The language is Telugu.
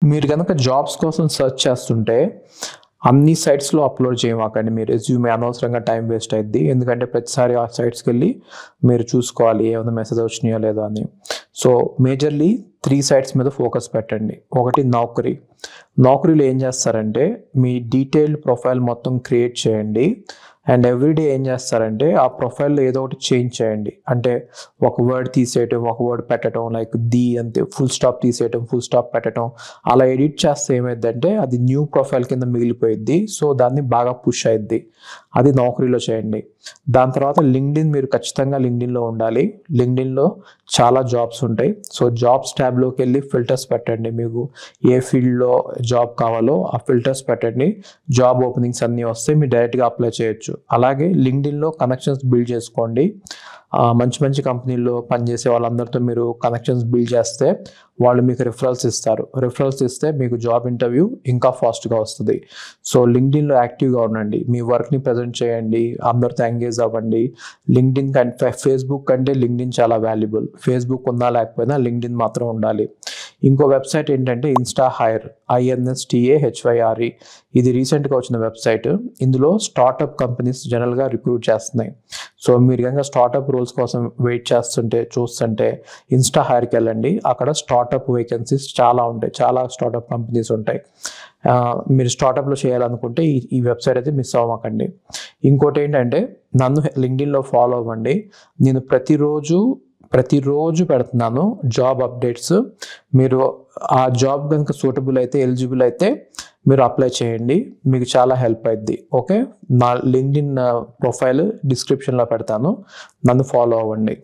మీరు కనుక జాబ్స్ కోసం సెర్చ్ చేస్తుంటే అన్ని సైట్స్లో అప్లోడ్ చేయమాకండి. మీ రెజ్యూమే అనవసరంగా టైం వేస్ట్ అయ్యిద్ది. ఎందుకంటే ప్రతిసారి ఆ సైట్స్కి వెళ్ళి మీరు చూసుకోవాలి ఏమైనా మెసేజ్ వచ్చినాయో లేదో అని. సో మేజర్లీ 3 సైట్స్ మీద ఫోకస్ పెట్టండి. ఒకటి నౌకరీ. నౌకరీలో ఏం చేస్తారంటే మీ డీటెయిల్డ్ ప్రొఫైల్ మొత్తం క్రియేట్ చేయండి. అండ్ ఎవ్రీడే ఏం చేస్తారంటే ఆ ప్రొఫైల్లో ఏదో ఒకటి చేంజ్ చేయండి. అంటే ఒక వర్డ్ తీసేయటం, ఒక వర్డ్ పెట్టడం, లైక్ ది అంతే, ఫుల్ స్టాప్ తీసేయటం, ఫుల్ స్టాప్ పెట్టడం. అలా ఎడిట్ చేస్తే ఏమైందంటే అది న్యూ ప్రొఫైల్ కింద మిగిలిపోయిద్ది. సో దాన్ని బాగా పుష్ అయ్యిద్ది. అది నౌకరీలో చేయండి. దాని తర్వాత లింక్డ్ఇన్, మీరు ఖచ్చితంగా లింక్డ్ఇన్లో ఉండాలి. లింక్డ్ఇన్లో చాలా జాబ్స్ ఉంటాయి. సో జాబ్స్ ట్యాబ్లోకి వెళ్ళి ఫిల్టర్స్ పెట్టండి. మీకు ఏ ఫీల్డ్లో జాబ్ కావాలో ఆ ఫిల్టర్స్ పెట్టండి. జాబ్ ఓపెనింగ్స్ అన్నీ వస్తే మీరు డైరెక్ట్గా అప్లై చేయొచ్చు. అలాగే లింక్డ్ఇన్లో కనెక్షన్స్ బిల్డ్ చేసుకోండి. మంచి మంచి కంపెనీల్లో పనిచేసే వాళ్ళందరితో మీరు కనెక్షన్స్ బిల్డ్ చేస్తే వాళ్ళు మీకు రిఫరల్స్ ఇస్తారు. రిఫరల్స్ ఇస్తే మీకు జాబ్ ఇంటర్వ్యూ ఇంకా ఫాస్ట్గా వస్తుంది. సో లింక్డ్ఇన్లో యాక్టివ్గా ఉండండి. మీ వర్క్ని ప్రజెంట్ చేయండి. అందరితో ఎంగేజ్ అవ్వండి. లింక్డ్ఇన్ కంటే ఫేస్బుక్ కంటే లింక్డ్ఇన్ చాలా వాల్యుబుల్. ఫేస్బుక్ ఉన్నా లేకపోయినా లింక్డ్ఇన్ మాత్రం ఉండాలి. ఇంకో వెబ్సైట్ ఏంటంటే InstaHire, INSTAHYRE. ఇది రీసెంట్గా వచ్చిన వెబ్సైట్. ఇందులో స్టార్టప్ కంపెనీస్ జనరల్గా రిక్రూట్ చేస్తున్నాయి. సో మీరు కనుక స్టార్టప్ రోల్స్ కోసం వెయిట్ చూస్తుంటే InstaHireకి వెళ్ళండి. అక్కడ స్టార్టప్ వేకెన్సీస్ చాలా ఉంటాయి. చాలా స్టార్టప్ కంపెనీస్ ఉంటాయి. మీరు స్టార్టప్లో చేయాలనుకుంటే ఈ వెబ్సైట్ అయితే మిస్ అవ్వకండి. ఇంకోటి ఏంటంటే నన్ను లింక్డ్ఇన్లో ఫాలో అవ్వండి. నేను ప్రతిరోజు పెడుతున్నాను జాబ్ అప్డేట్స్. మీరు ఆ జాబ్ కనుక సూటబుల్ అయితే, ఎలిజిబుల్ అయితే మీరు అప్లై చేయండి. మీకు చాలా హెల్ప్ అయ్యిద్ది. ఓకే, నా లింక్డ్ఇన్ ప్రొఫైల్ డిస్క్రిప్షన్లో పెడతాను. నన్ను ఫాలో అవ్వండి.